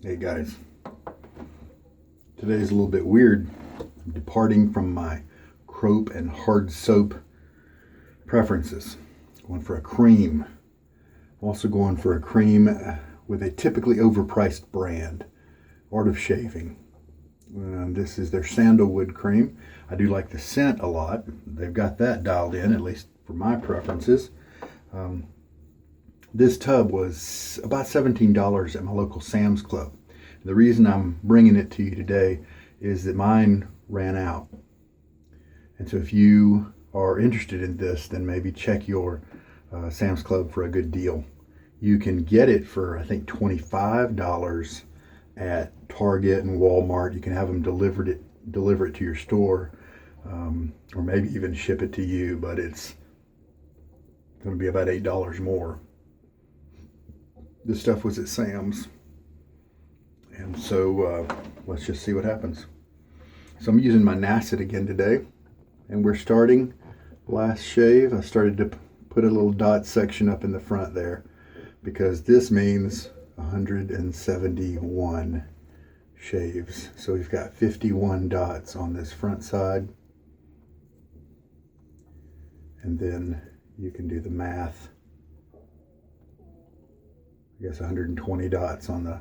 Hey guys, today's a little bit weird. I'm departing from my crope and hard soap preferences. Going for a cream. I'm also going for a cream with a typically overpriced brand, Art of Shaving. This is their Sandalwood cream. I do like the scent a lot. They've got that dialed in, at least for my preferences. This tub was about $17 at my local Sam's Club. The reason I'm bringing it to you today is that mine ran out. And so if you are interested in this, then maybe check your Sam's Club for a good deal. You can get it for, I think, $25 at Target and Walmart. You can have them deliver it to your store, or maybe even ship it to you, but it's going to be about $8 more. This stuff was at Sam's. And so let's just see what happens. So I'm using my Nacet again today. And we're starting last shave. I started to put a little dot section up in the front there because this means 171 shaves. So we've got 51 dots on this front side. And then you can do the math. I guess 120 dots on the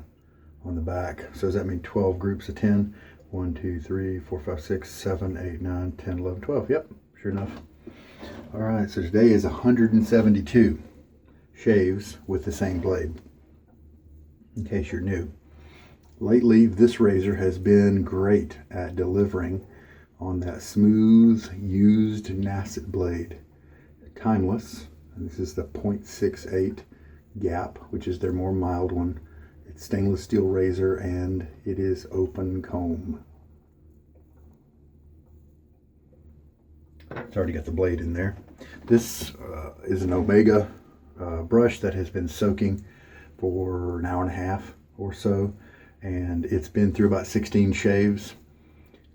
back. So does that mean 12 groups of 10? 1, 2, 3, 4, 5, 6, 7, 8, 9, 10, 11, 12. Yep, sure enough. All right, so today is 172 shaves with the same blade, in case you're new. Lately, this razor has been great at delivering on that smooth, used Nacet blade. Timeless, and this is the 0.68 gap, which is their more mild one. It's stainless steel razor and it is open comb. It's already got the blade in there. This is an Omega brush that has been soaking for an hour and a half or so, and it's been through about 16 shaves,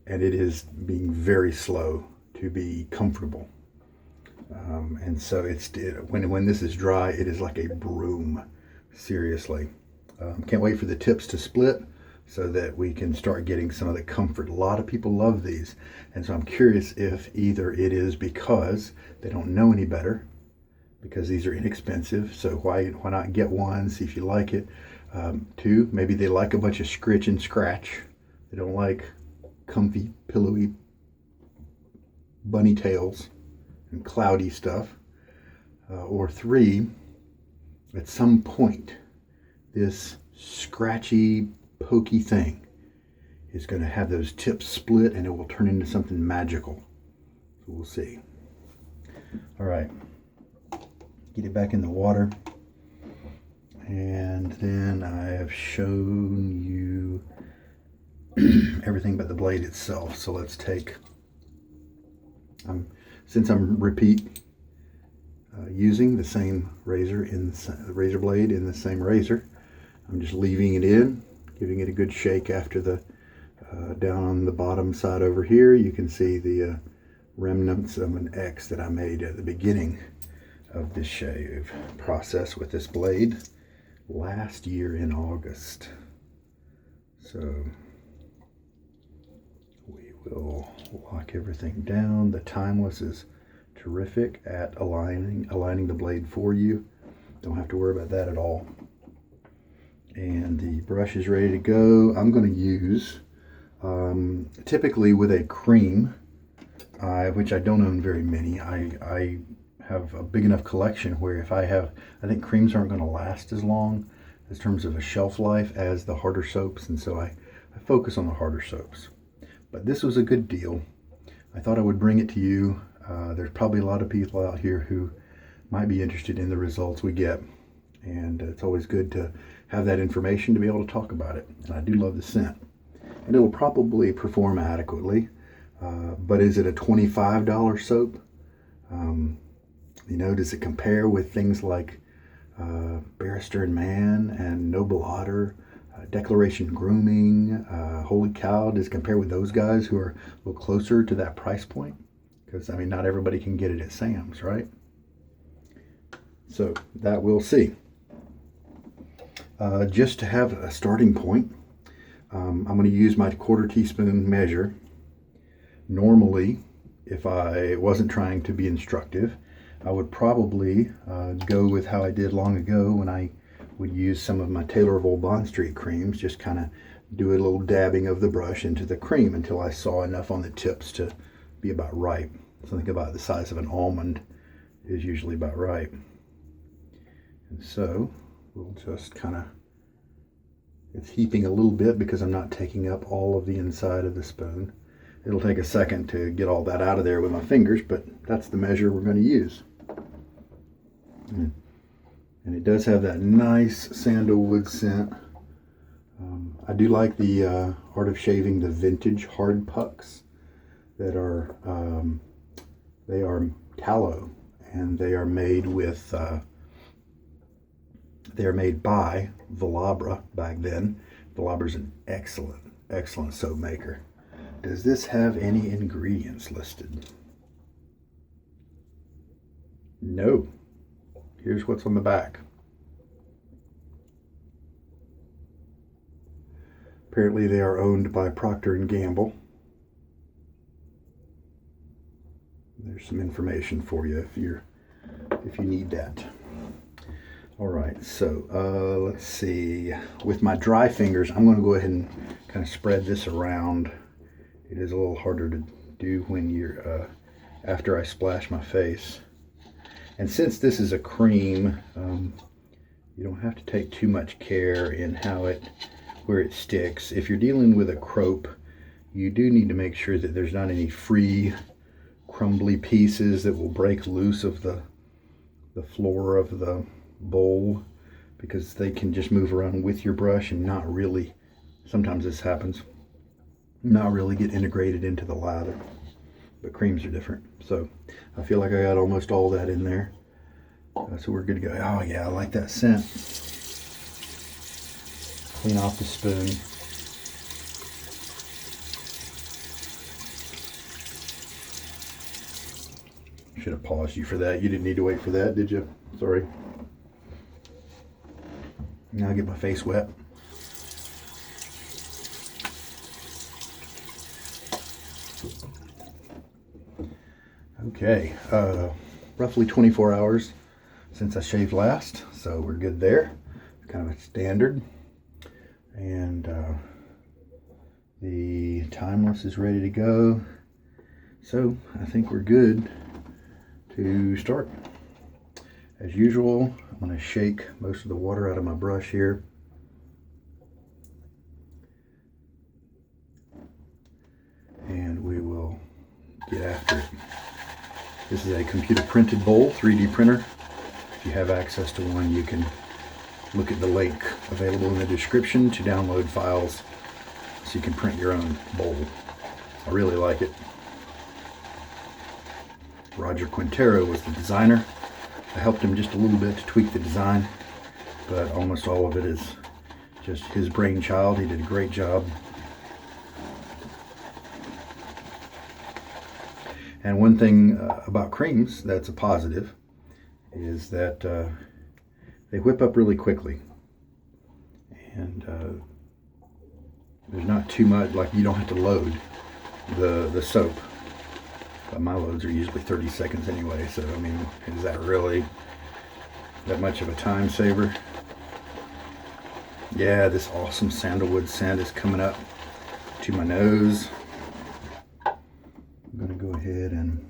and it is being very slow to be comfortable. And so when this is dry, it is like a broom, seriously. Can't wait for the tips to split so that we can start getting some of the comfort. A lot of people love these, and so I'm curious if either it is because they don't know any better, because these are inexpensive, so why not get one, see if you like it. Two, maybe they like a bunch of scritch and scratch. They don't like comfy, pillowy bunny tails and cloudy stuff. Or three, at some point, this scratchy, pokey thing is going to have those tips split and it will turn into something magical. So we'll see. All right, get it back in the water. And then I have shown you everything but the blade itself. So let's take, since I'm repeat using the same razor the razor blade in the same razor, I'm just leaving it in, giving it a good shake after the down on the bottom side over here. You can see the remnants of an X that I made at the beginning of this shave process with this blade last year in August. So we will lock everything down. The Timeless is terrific at aligning the blade for you. Don't have to worry about that at all. And the brush is ready to go. I'm going to use, typically with a cream, which I don't own very many. I have a big enough collection where I think creams aren't going to last as long in terms of a shelf life as the harder soaps, and so I focus on the harder soaps. But this was a good deal. I thought I would bring it to you. There's probably a lot of people out here who might be interested in the results we get, and it's always good to have that information to be able to talk about it. And I do love the scent, and it will probably perform adequately. But is it a $25 soap? Does it compare with things like Barrister and Man and Noble Otter, Declaration Grooming, Holy Cow? Does it compare with those guys who are a little closer to that price point? Because, not everybody can get it at Sam's, right? So that we'll see. just to have a starting point. I'm going to use my 1/4 teaspoon measure. Normally, if I wasn't trying to be instructive, I would probably go with how I did long ago when I would use some of my Taylorville Bond Street creams, just kind of do a little dabbing of the brush into the cream until I saw enough on the tips to be about right. Something about the size of an almond is usually about right. And so we'll just kind of, it's heaping a little bit because I'm not taking up all of the inside of the spoon. It'll take a second to get all that out of there with my fingers, but that's the measure we're going to use. And it does have that nice sandalwood scent. I do like the Art of Shaving, the vintage hard pucks that are, they are tallow, and they are made with, they are made by Velabra back then. Velabra's an excellent soap maker. Does this have any ingredients listed? No. Here's what's on the back. Apparently they are owned by Procter & Gamble. There's some information for you if you need that. All right, so let's see. With my dry fingers, I'm going to go ahead and kind of spread this around. It is a little harder to do when you're after I splash my face. And since this is a cream, you don't have to take too much care in where it sticks. If you're dealing with a crope, you do need to make sure that there's not any free crumbly pieces that will break loose of the floor of the bowl, because they can just move around with your brush and not really, sometimes this happens, not really get integrated into the lather. But creams are different. So I feel like I got almost all that in there. So we're good to go. Oh yeah, I like that scent. Clean off the spoon. Should have paused you for that. You didn't need to wait for that, did you? Sorry. Now I get my face wet. Okay, roughly 24 hours since I shaved last, so we're good there. Kind of a standard. And the timeless is ready to go. So I think we're good to start. As usual, I'm going to shake most of the water out of my brush here. And we will get after it. This is a computer printed bowl, 3D printer. If you have access to one, you can look at the link available in the description to download files so you can print your own bowl. I really like it. Roger Quintero was the designer. I helped him just a little bit to tweak the design, but almost all of it is just his brainchild. He did a great job. And one thing about creams that's a positive is that they whip up really quickly. And there's not too much, like you don't have to load the soap. But my loads are usually 30 seconds anyway, so I mean, is that really that much of a time saver? Yeah, this awesome sandalwood scent is coming up to my nose. I'm going to go ahead and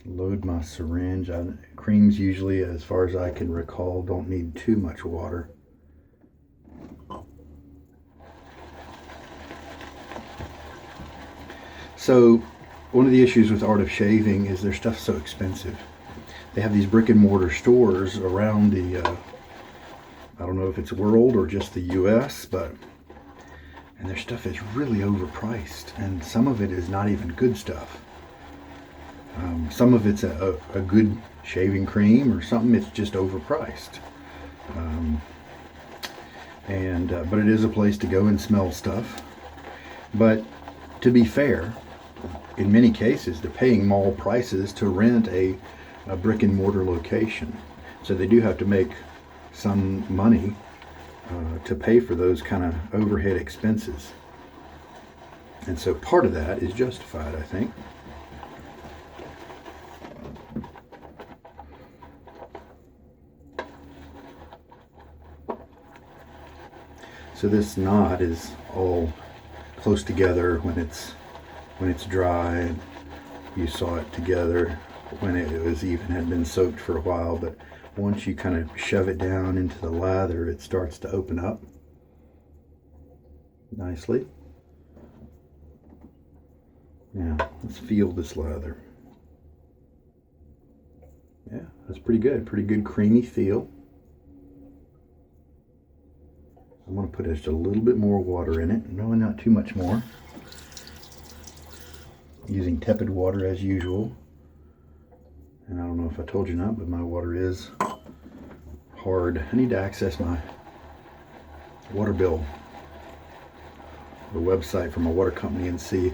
load my syringe. Creams usually, as far as I can recall, don't need too much water. So one of the issues with Art of Shaving is their stuff's so expensive. They have these brick and mortar stores around the, I don't know if it's world or just the US, and their stuff is really overpriced, and some of it is not even good stuff. Some of it's a good shaving cream, or something it's just overpriced. But it is a place to go and smell stuff. But to be fair, in many cases they're paying mall prices to rent a brick and mortar location. So they do have to make some money to pay for those kind of overhead expenses. And so part of that is justified, I think. So this knot is all close together when it's dry, and you saw it together when it had been soaked for a while. But once you kind of shove it down into the lather, it starts to open up nicely. Now let's feel this lather. Yeah, that's pretty good creamy feel. I'm going to put just a little bit more water in it, no, not too much more. Using tepid water as usual. And I don't know if I told you or not, but my water is hard. I need to access my water bill, the website from a water company, and see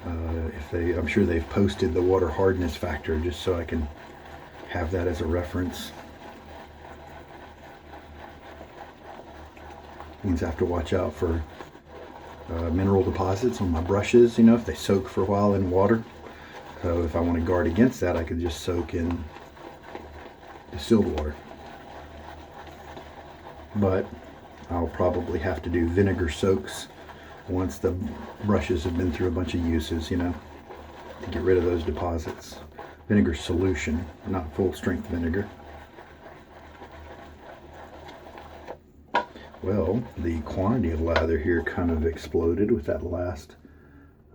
if I'm sure they've posted the water hardness factor, just so I can have that as a reference. Means I have to watch out for mineral deposits on my brushes, if they soak for a while in water. So if I want to guard against that, I could just soak in distilled water. But I'll probably have to do vinegar soaks once the brushes have been through a bunch of uses, to get rid of those deposits. Vinegar solution, not full strength vinegar. Well, the quantity of lather here kind of exploded with that last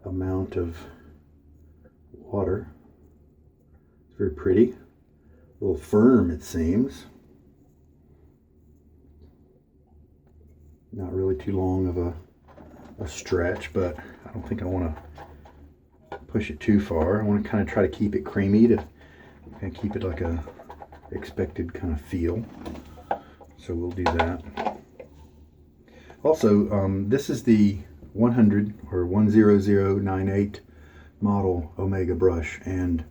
amount of water. It's very pretty, a little firm it seems. Not really too long of a stretch, but I don't think I want to push it too far. I want to kind of try to keep it creamy, to kind of keep it like a expected kind of feel. So we'll do that. Also, this is the 100 or 10098 model Omega brush, and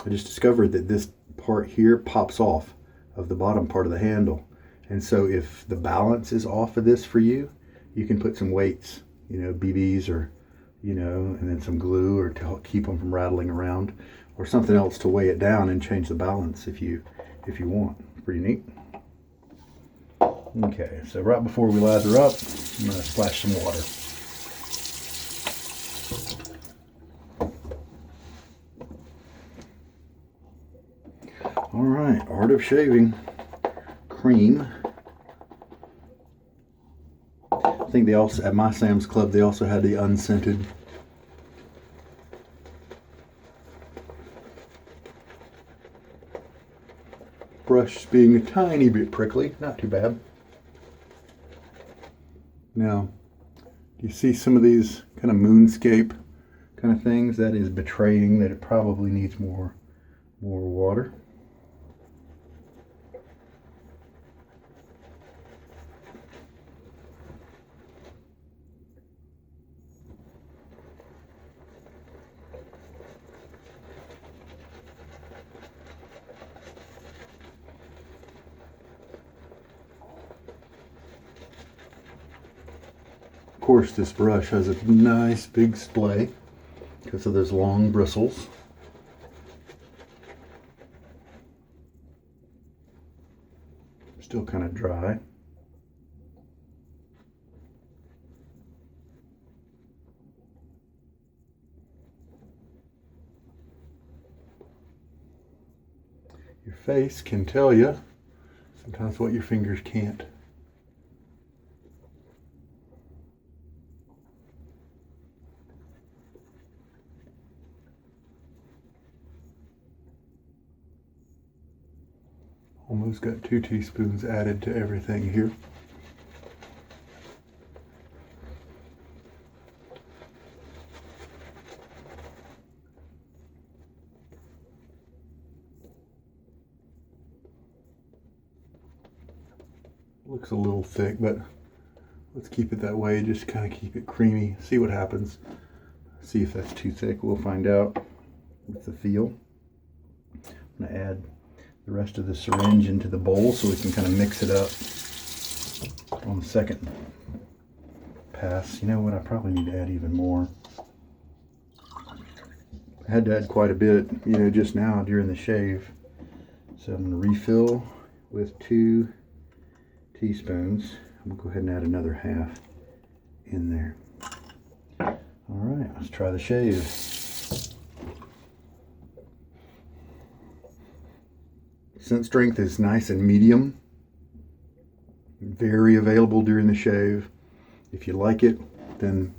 I just discovered that this part here pops off of the bottom part of the handle. And so if the balance is off of this for you, you can put some weights, BBs or, and then some glue, or to keep them from rattling around, or something else to weigh it down and change the balance if you want. Pretty neat. Okay, so right before we lather up, I'm going to splash some water. All right, Art of Shaving cream. I think they also, at my Sam's Club, they also had the unscented. Brush being a tiny bit prickly, not too bad. Now, do you see some of these kind of moonscape kind of things? That is betraying that it probably needs more water. Of course, this brush has a nice big splay because of those long bristles. Still kind of dry. Your face can tell you sometimes what your fingers can't. Almost got 2 teaspoons added to everything here. Looks a little thick, but let's keep it that way. Just kind of keep it creamy. See what happens. See if that's too thick. We'll find out with the feel. I'm going to add the rest of the syringe into the bowl so we can kind of mix it up on the second pass. You know what, I probably need to add even more. I had to add quite a bit, you know, just now during the shave. So I'm going to refill with 2 teaspoons. I'm going to go ahead and add another half in there. All right, let's try the shave. Scent strength is nice and medium. Very available during the shave. If you like it, then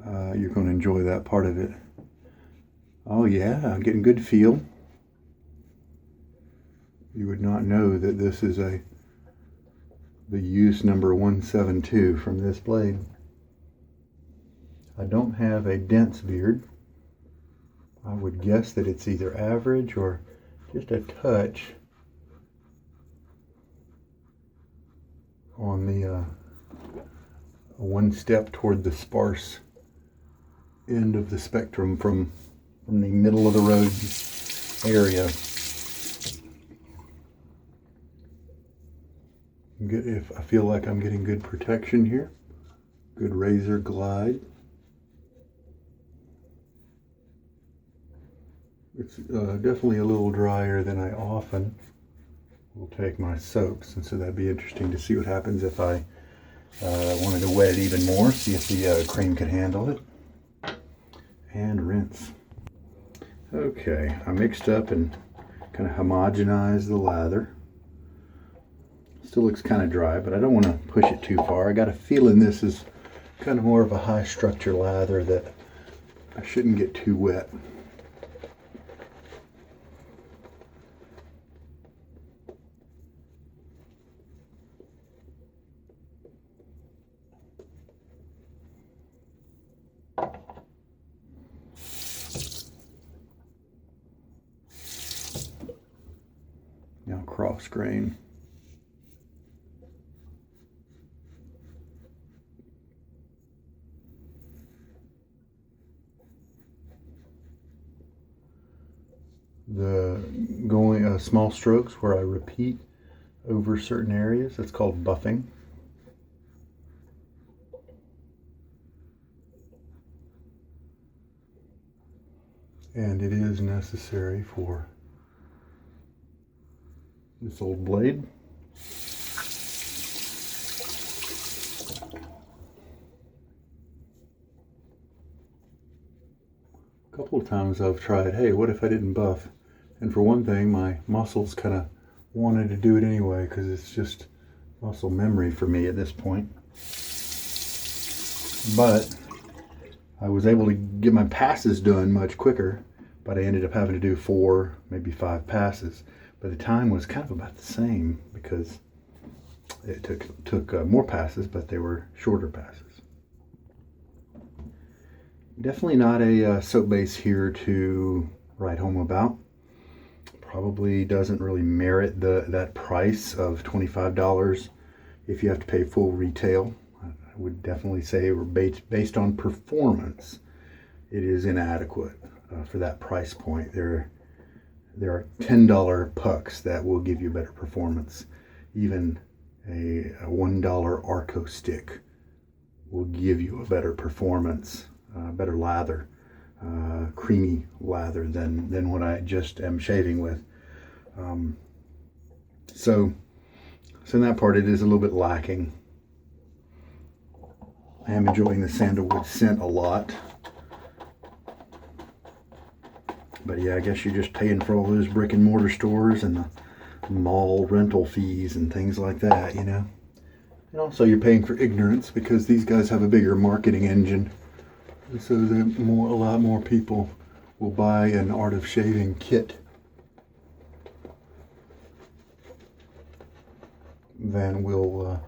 you're going to enjoy that part of it. Oh yeah, I'm getting good feel. You would not know that this is the use number 172 from this blade. I don't have a dense beard. I would guess that it's either average or just a touch on the one step toward the sparse end of the spectrum from the middle of the road area. If I feel like I'm getting good protection here, good razor glide. It's definitely a little drier than I often will take my soaps, and so that'd be interesting to see what happens if I wanted to wet it even more, see if the cream could handle it. And rinse. Okay, I mixed up and kind of homogenized the lather. Still looks kind of dry, but I don't want to push it too far. I got a feeling this is kind of more of a high structure lather that I shouldn't get too wet. Now cross grain. The going small strokes where I repeat over certain areas, that's called buffing. And it is necessary for this old blade. A couple of times I've tried, hey, what if I didn't buff? And for one thing, my muscles kind of wanted to do it anyway because it's just muscle memory for me at this point. But I was able to get my passes done much quicker, but I ended up having to do 4, maybe 5 passes. But the time was kind of about the same because it took more passes, but they were shorter passes. Definitely not a soap base here to write home about. Probably doesn't really merit that price of $25 if you have to pay full retail. I would definitely say based on performance, it is inadequate for that price point. There are $10 pucks that will give you better performance. Even a $1 Arco stick will give you a better performance, better lather, creamy lather than what I just am shaving with. So in that part, it is a little bit lacking. I am enjoying the Sandalwood scent a lot. But yeah, I guess you're just paying for all those brick and mortar stores and the mall rental fees and things like that, you know. And also you're paying for ignorance because these guys have a bigger marketing engine. And so a lot more people will buy an Art of Shaving kit than will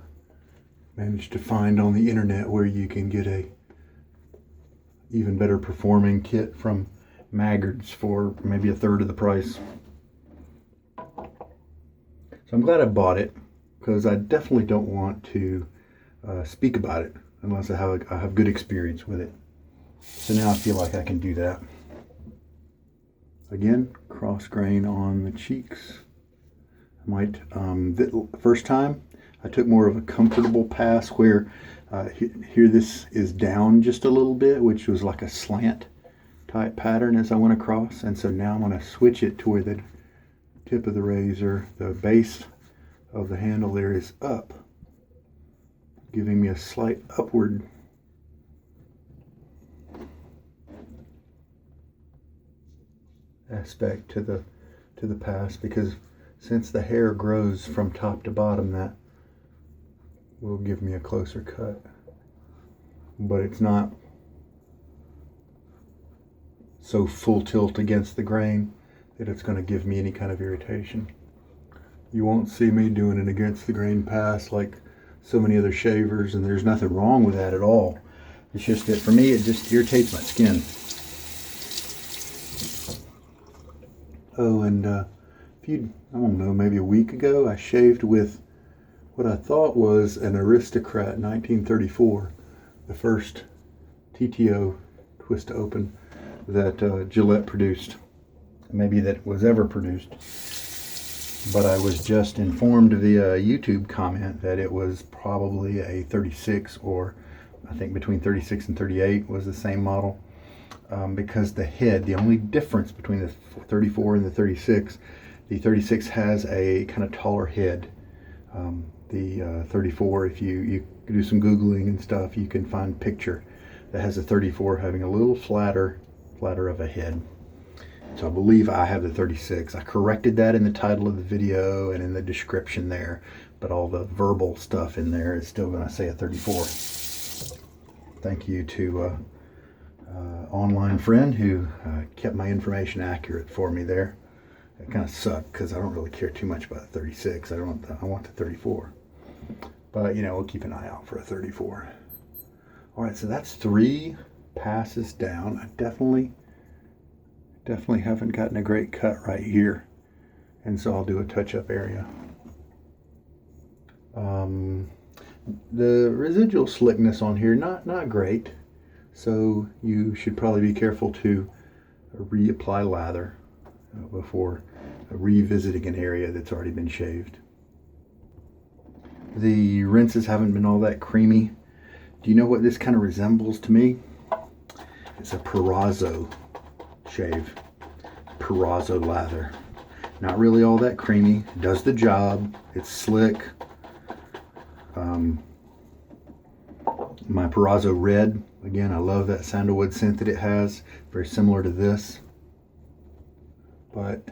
manage to find on the internet where you can get a even better performing kit from Maggards for maybe a third of the price. So I'm glad I bought it because I definitely don't want to speak about it unless I have good experience with it. So now I feel like I can do that. Again, cross grain on the cheeks. Might the first time I took more of a comfortable pass where here this is down just a little bit, which was like a slant type pattern as I went across, and so now I'm going to switch it to where the tip of the razor, the base of the handle there is up, giving me a slight upward aspect to the pass, because since the hair grows from top to bottom, that will give me a closer cut, but it's not so full tilt against the grain that it's going to give me any kind of irritation. You won't see me doing an against the grain pass like so many other shavers, and there's nothing wrong with that at all. It's just that for me it just irritates my skin. Oh, and I don't know, maybe a week ago, I shaved with what I thought was an Aristocrat 1934, the first TTO twist to open that Gillette produced, maybe that was ever produced. But I was just informed via YouTube comment that it was probably a 36, or I think between 36 and 38 was the same model. Because the head, the only difference between the 34 and the 36 has a kind of taller head. The 34, if you do some Googling and stuff, you can find a picture that has a 34 having a little flatter of a head. So I believe I have the 36. I corrected that in the title of the video and in the description there, but all the verbal stuff in there is still going to say a 34. Thank you to online friend who kept my information accurate for me there. It kind of sucked because I don't really care too much about the 36. I want the 34. But we'll keep an eye out for a 34. All right, so that's 3 passes down. I definitely haven't gotten a great cut right here, and so I'll do a touch-up area. The residual slickness on here, not great. So you should probably be careful to reapply lather before revisiting an area that's already been shaved. The rinses haven't been all that creamy. Do you know what this kind of resembles to me? It's a Perazzo shave. Perazzo lather. Not really all that creamy. It does the job. It's slick. My Perazzo red, again, I love that sandalwood scent that it has. Very similar to this, but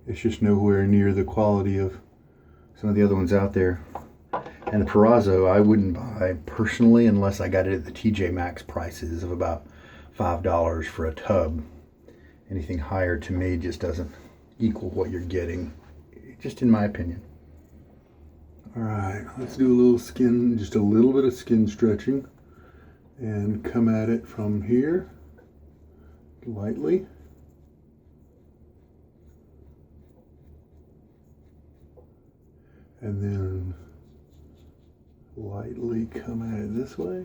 it's just nowhere near the quality of some of the other ones out there. And the Perazzo I wouldn't buy personally unless I got it at the TJ Maxx prices of about $5 for a tub. Anything higher to me just doesn't equal what you're getting, just in my opinion. All right, let's do a little skin, just a little bit of skin stretching, and come at it from here lightly. And then lightly come at it this way.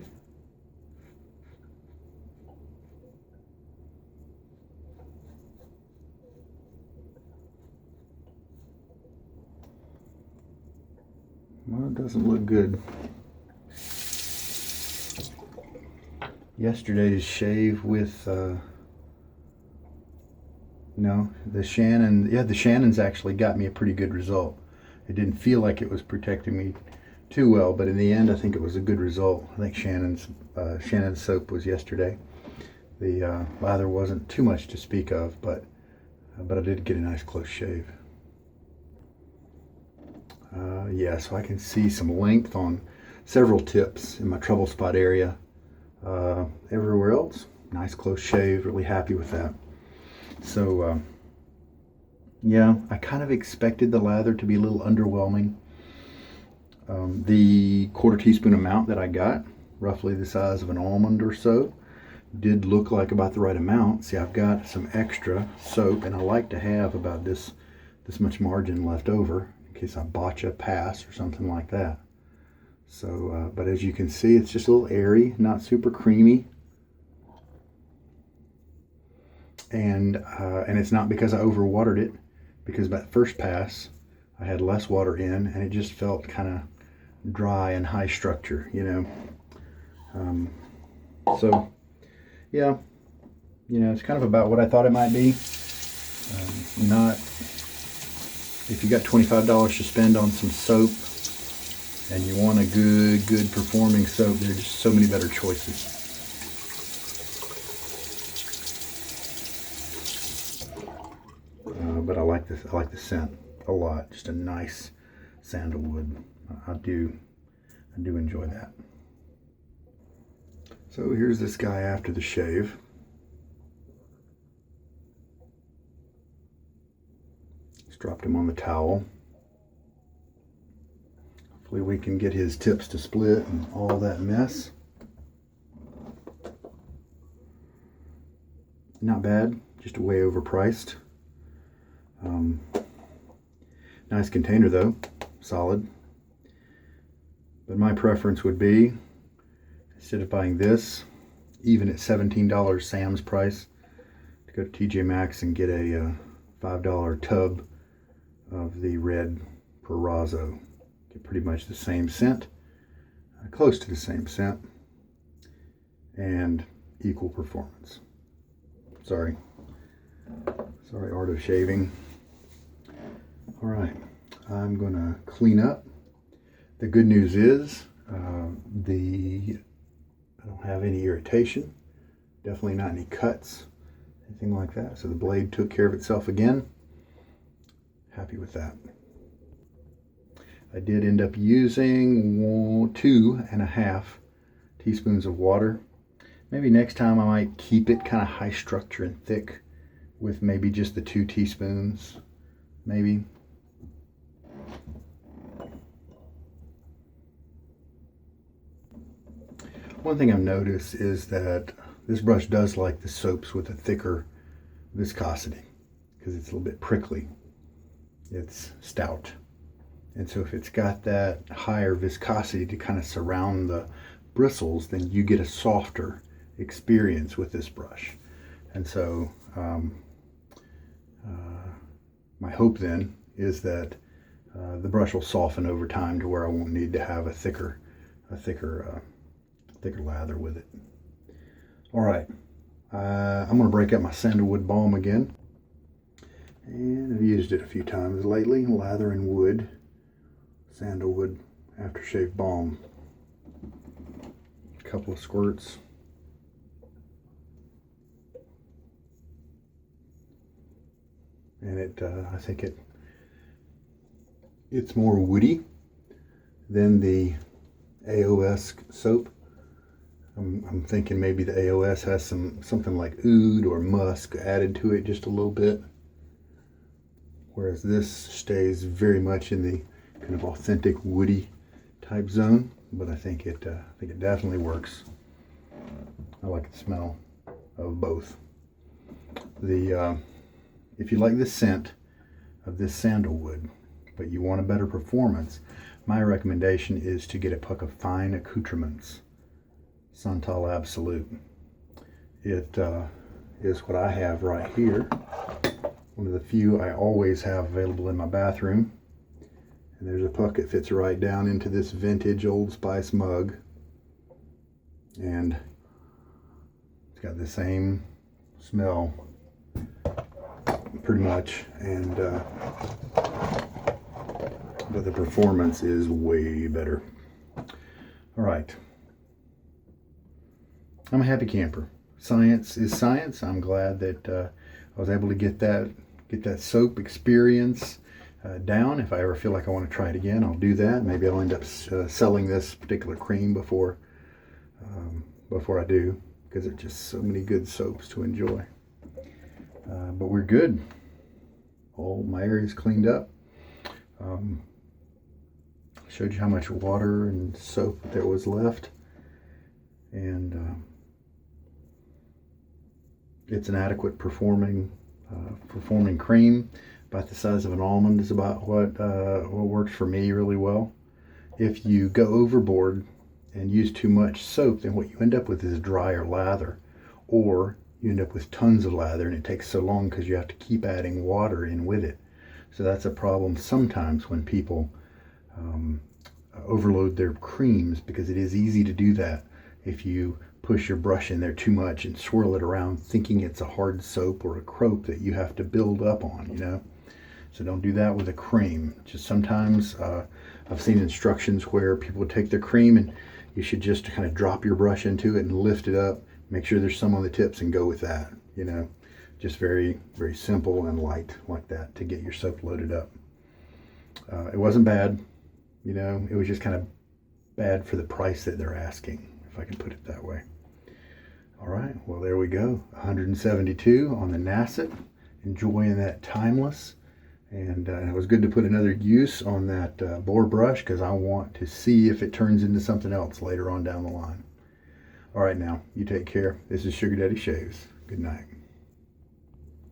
Well, it doesn't look good. Yesterday's shave with the Shannon, the Shannon's actually got me a pretty good result. It didn't feel like it was protecting me too well, but in the end I think it was a good result. I think Shannon's soap was yesterday. The lather wasn't too much to speak of, but I did get a nice close shave. So I can see some length on several tips in my trouble spot area. Everywhere else, nice close shave, really happy with that. So I kind of expected the lather to be a little underwhelming. The 1/4 teaspoon amount that I got, roughly the size of an almond or so, did look like about the right amount. See, I've got some extra soap, and I like to have about this much margin left over in case I botch a pass or something like that. So, but as you can see, it's just a little airy, not super creamy. And it's not because I overwatered it, because that first pass I had less water in, and it just felt kind of dry and high structure, you know. So yeah, you know, it's kind of about what I thought it might be. Not, if you got $25 to spend on some soap and you want a good performing soap, there are just so many better choices. But I like this. I like the scent a lot. Just a nice sandalwood. I do enjoy that. So here's this guy after the shave. Just dropped him on the towel. Hopefully we can get his tips to split and all that mess. Not bad, just way overpriced. Nice container though, solid. But my preference would be, instead of buying this, even at $17 Sam's price, to go to TJ Maxx and get a $5 tub of the red Perazzo. Get pretty much the same scent, close to the same scent, and equal performance. Sorry, art of shaving. All right, I'm gonna clean up. The good news is I don't have any irritation, definitely not any cuts, anything like that. So the blade took care of itself again. Happy with that. I did end up using 2.5 teaspoons of water. Maybe next time I might keep it kind of high structure and thick with maybe just the 2 teaspoons, maybe. One thing I've noticed is that this brush does like the soaps with a thicker viscosity because it's a little bit prickly. It's stout. And so if it's got that higher viscosity to kind of surround the bristles, then you get a softer experience with this brush. And so my hope then is that the brush will soften over time to where I won't need to have a thicker lather with it. All right, I'm going to break up my Sandalwood balm again, and I've used it a few times lately. Lather and Wood Sandalwood aftershave balm. A couple of squirts. And I think it's more woody than the AoS soap. I'm thinking maybe the AoS has something like oud or musk added to it just a little bit, whereas this stays very much in the kind of authentic woody type zone. But I think it definitely works. I like the smell of both. If you like the scent of this sandalwood, but you want a better performance, my recommendation is to get a puck of fine accoutrements. Santal Absolute. It is what I have right here. One of the few I always have available in my bathroom. And there's a puck that fits right down into this vintage Old Spice mug. And it's got the same smell pretty much, and but the performance is way better. All right. I'm a happy camper. Science is science. I'm glad that I was able to get that soap experience down. If I ever feel like I want to try it again, I'll do that. Maybe I'll end up selling this particular cream before I do, because there's just so many good soaps to enjoy. But we're good. All my area's cleaned up. Showed you how much water and soap there was left, and it's an adequate performing cream. About the size of an almond is about what works for me really well. If you go overboard and use too much soap, then what you end up with is drier lather, or you end up with tons of lather and it takes so long because you have to keep adding water in with it. So that's a problem sometimes when people overload their creams, because it is easy to do that if you push your brush in there too much and swirl it around thinking it's a hard soap or a croap that you have to build up on, you know. So don't do that with a cream. Just sometimes I've seen instructions where people take their cream and you should just kind of drop your brush into it and lift it up, make sure there's some on the tips and go with that, you know. Just very, very simple and light like that to get your soap loaded up. It wasn't bad, you know, it was just kind of bad for the price that they're asking, if I can put it that way. All right, well, there we go. 172 on the Nacet. Enjoying that timeless. And it was good to put another use on that Boar brush, because I want to see if it turns into something else later on down the line. All right, now, you take care. This is Sugar Daddy Shaves. Good night.